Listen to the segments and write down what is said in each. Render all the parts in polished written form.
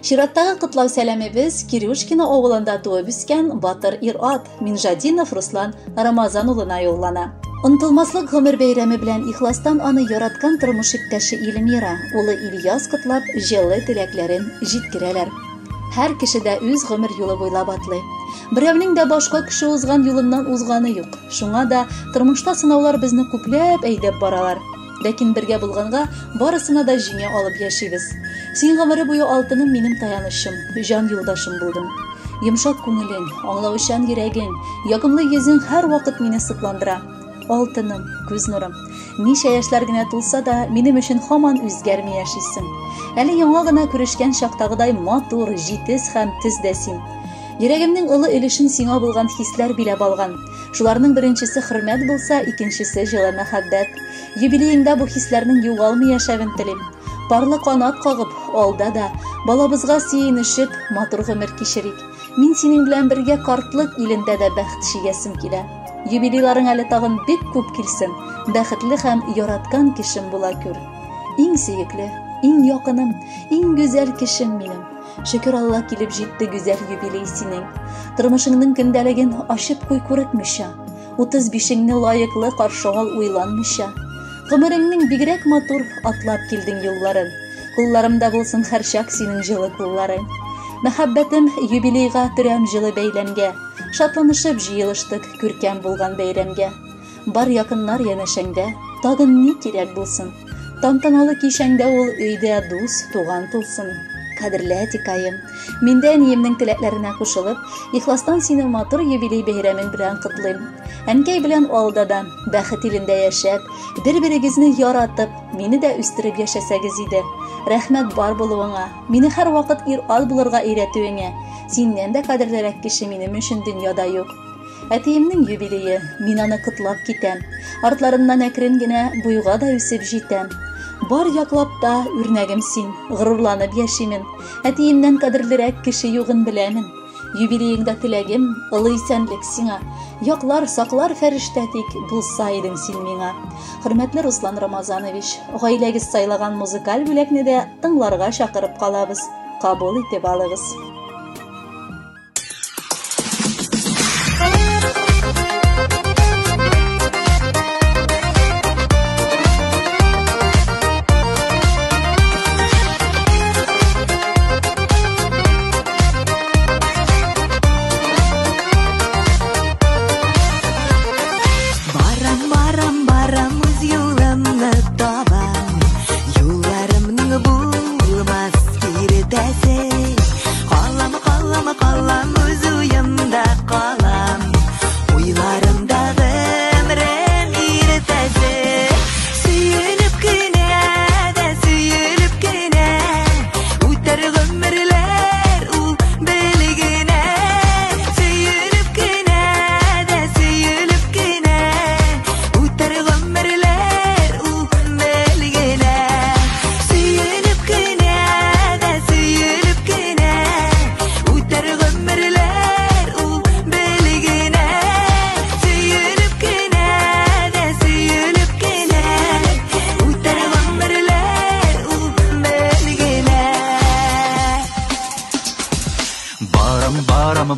Şirattагы кытлау сәләмебез Кирюшкина авылында туып үскән Батыр ир-ат Минжадинов Руслан Рамазан улына юллана. Онытылмаслык гомер бәйрәме белән ихластан аны яраткан тормыш иптәше Илмира, улы Ильяс кытлап, җылы теләкләрен җиткерәләр. Һәр кеше дә үз гомер юлы буйлап атлый. Берәүнең дә башка кеше узган юлыннан узганы юк. Шуңа да тормышта сынаулар безне күпләп әйдәп баралар. Ләкин бергә булганга барысына да җиңә алып яшибез. Син гомере буе алтыным минем таянышым, җан юлдашым булдың. Йомшак күңелең, аңлаучан йөрәгең, ягымлы йөзең һәр вакыт мине сыкландыра. Алтыным, күз нурым. Ничә яшьләр генә тулса да, минем өчен һаман үзгәрми яшисең. Әле яңа гына күрешкән чактагыдай матур, җитез һәм төздәсин. Йөрәгемнең олы өлешен сиңа булган хисләр биләп алган. Шуларның беренчесе хөрмәт булса, икенчесе җылы мәхәббәт. Юбилееңдә бу хисләрнең югалмый яшәвен телим. Парлы канат кагып, алда да балабызга сөенешеп, матур гомер кичерик. Мин синең белән бергә картлык илендә дә бәхет шигәсем килә. Юбилейларың әле тагын бик күп килсен. Бәхетле һәм яраткан кешем була күр. Иң сөекле, иң якыным, иң гүзәл кешем минем. Шөкер Алла килеп җитте гүзәл юбилей синең. Тормышыңның көндәлеген ачып куй күрекмичә. 35-ңне лаеклы каршы ал уйланмыйча. Гомереңнең бигрәк матур атлап килдең юлларын. Кулларымда булсын һәрчак синең җылы кулларың. Мәхәббәтем юбилейга төрәм җылы бәйләмгә. Шатланышып җыелыштык күркәм булган бәйрәмгә. Бар якыннар янәшәңдә, тагын ни кирәк булсын. Тантаналы кичәңдә ул өйдә дус, туган тулсын. Кадерле әтикаем, мин дә әниемнең теләкләренә кушылып, ихластан сине матур юбилей бәйрәмен белән котлыйм. Әнкәй белән алдада, бәхет илендә яшәп, бер-берегезне яратып, мине дә үстереп яшәсәгез иде. Рәхмәт бар булуыңа, мине һәр вакыт ир-ат булырга өйрәтүеңә. Синнән дә кадерлерәк кеше минем өчен дөньяда юк. Әтиемнең юбилее, мин аны котлап китәм. Артларыннан әкрен генә буйга да үсеп җитәм. Бар яклап та үрнәгем син, горурланып яшимен. Әтиемнән кадерлерәк кеше югын беләмен. Юбилееңдә теләгем олы исәнлек сиңа. Яклар, саклар фәрештә тик булса идең син миңа. Хөрмәтле Руслан Рамазанович, гаиләгез сайлаган музыкаль бүләкне дә тыңларга чакырып калабыз. Кабул итеп алыгыз.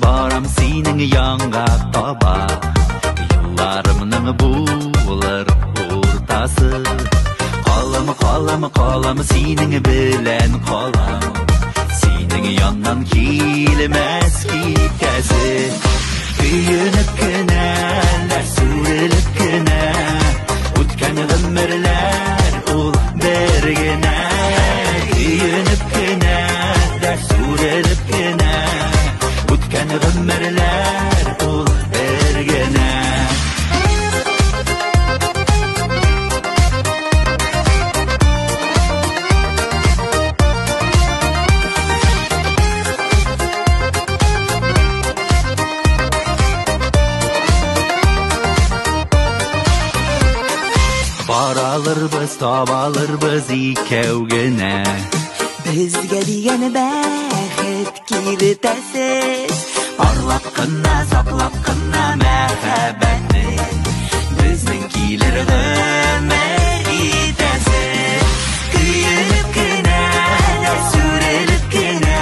Барам синең янга таба. Юлларымның булыр уртасы. Калам синең белән калам. Синең яннан килмәс китәсе. Көенеп кенә, сүрелеп кенә. Үткән гомерләр ул бер генә. Көенеп кенә, сүрелеп кенә. Үткән гомерләр ул бер генә. Баралырбыз, табалырбыз икәү генә. Безгә дигән бәхет киртәсез. Арлап кына, саклап кына мәхәббәтне. Безнең килер гомер итәсе. Көенеп кенә, сүрелеп кенә.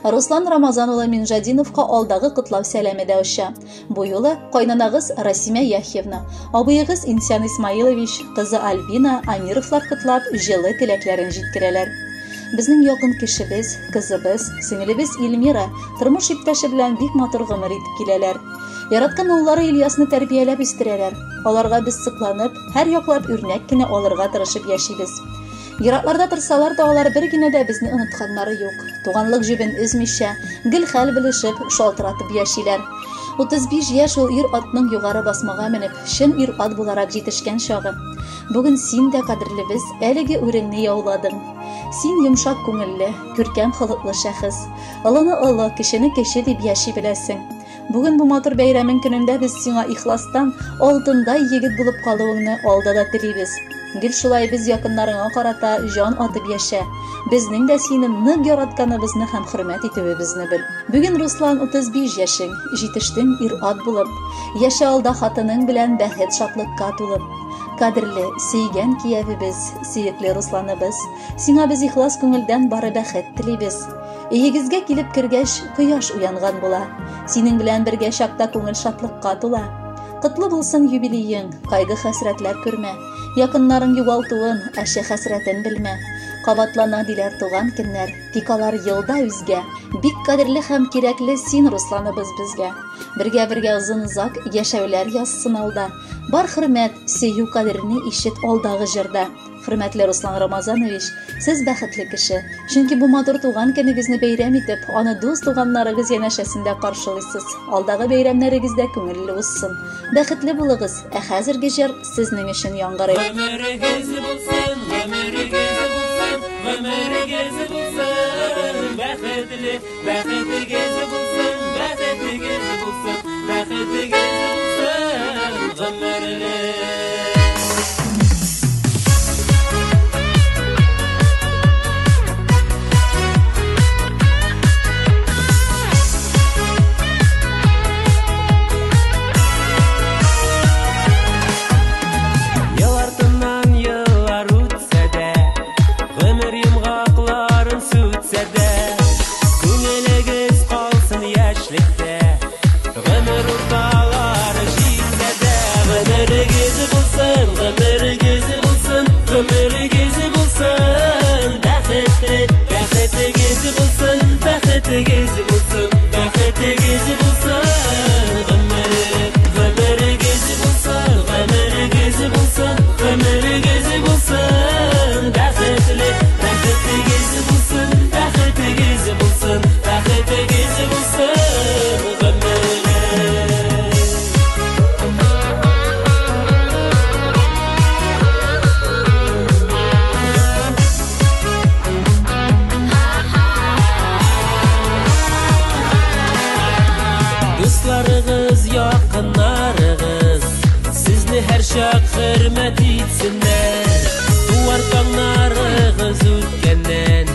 Руслан Рамазан улы Минжадиновка алдагы кытлау сәламе дә оча. Бу юлы кайнанагыз Расима Яхьевна, абыегыз Инсян Исмаилович, кызы Альбина Амировлар кытлап, җылы теләкләрен җиткерәләр. Безнең якын кешебез, кызыбыз, сеңлебез Илмира тормыш иптәше белән бик матур гомер итеп киләләр. Яраткан уллары Ильясны тәрбияләп үстерәләр. Аларга без сыкланып, һәр яклап үрнәк кенә алырга тырышып яшибез. Еракларда торсалар да алар бер генә дә безне онытканнары юк. Туганлык җебен өзмичә, гел хәл белешеп, шалтыратып яшиләр. 35 яшь ул ир-атның югары басмага менеп, шын ир-ат буларак җитешкән чагы. Бүген син дә кадерлебез, әлеге үреңне яуладың. Син йомшак күңелле, күркәм хылыклы шәхес. Олыны-олы, кешене кеше дип яши беләсең. Бүген бу матур бәйрәмең көнендә без сиңа ихластан алтындай егет булып калуыңны алда да телибез. Гел шулай без якыннарыңа карата җан атып яшә. Безнең дә сине нык яратканыбызны һәм хөрмәт итүебезне бел. Бүген Руслан 35 яшең, җитештең ир-ат булып, яшә алда хатының белән бәхет шатлыкка тулып. Кадерле, сөйгән киявебез, сөекле Русланыбыз, сиңа без ихлас күңелдән бары бәхет телибез. Өегезгә килеп кергәч, кояш уянган була. Синең белән бергә чакта күңел шатлыкка тула. Кытлы булсын юбилеең, кайгы хәсрәтләр күрмә. Якыннарың югалтуын, әшә хәсрәтен белмә. Кабатлана диләр туган көннәр, тик алар елда үзгә. Бик кадерле һәм кирәкле син Русланыбыз безгә. Бергә озын-озак яшәүләр язсын алда. Бар хөрмәт, сөю кадерне ишет алдагы җырда. Хөрмәтле Руслан Рамазанович, сез бәхетле кеше. Чөнки бу матур туган көнегезне бәйрәм итеп, аны дус туганнарыгыз янәшәсендә каршылыйсыз. Алдагы бәйрәмнәрегездә күңелле уссын. Бәхетле булыгыз. Ә хәзерге җыр сезнең өчен яңгырый. Гомерегез булсын, гомерегез булсын, гомерегез булсын. Бәхетле, бәхетегез булсын, бәхетегез булсын, бәхетегез булсын. Гомерле хөрмәт итсеннәр. Туар таңнарыгыз үткәннән,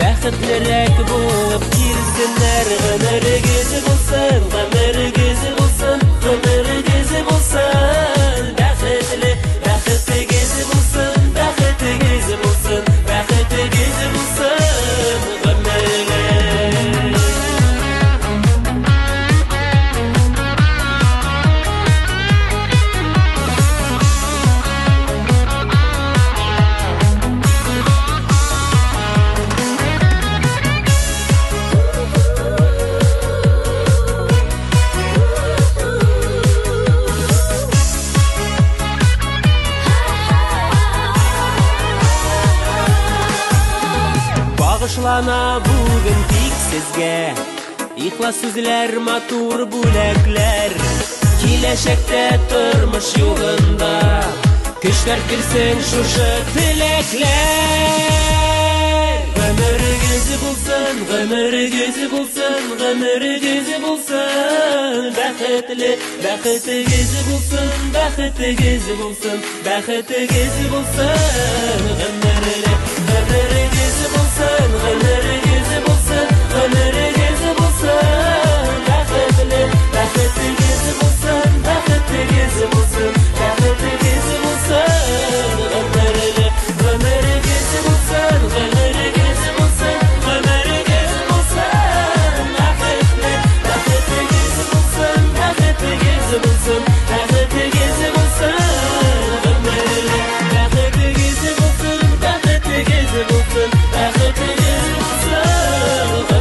бәхетлерәк булып килсеннәр. Гомерегез булсын, гомерегез булсын, гомерегез булсын. Бәхетле, бәхетегез булсын, бәхетегез булсын, бәхетегез булсын. Гомерле Багышлана бүген тик сезгә, ихлас сүзләр, матур бүләкләр. Киләчәктә тормыш юлында көчләр килсен шушы теләкләр. Гомерегез булсын, гомерегез булсын, гомерегез булсын. Бәхетле, бәхетегез булсын, бәхетегез булсын, бәхетегез булсын. Гомерле, гомерегез булсын, гомерегез булсын, гомерегез булсын. Бәхетле, бәхетегез булсын, бәхетегез булсын, бәхетегез булсын. Гомерле, гомерегез булсын, гомерегез булсын, гомерегез булсын. бәхетегез булсын.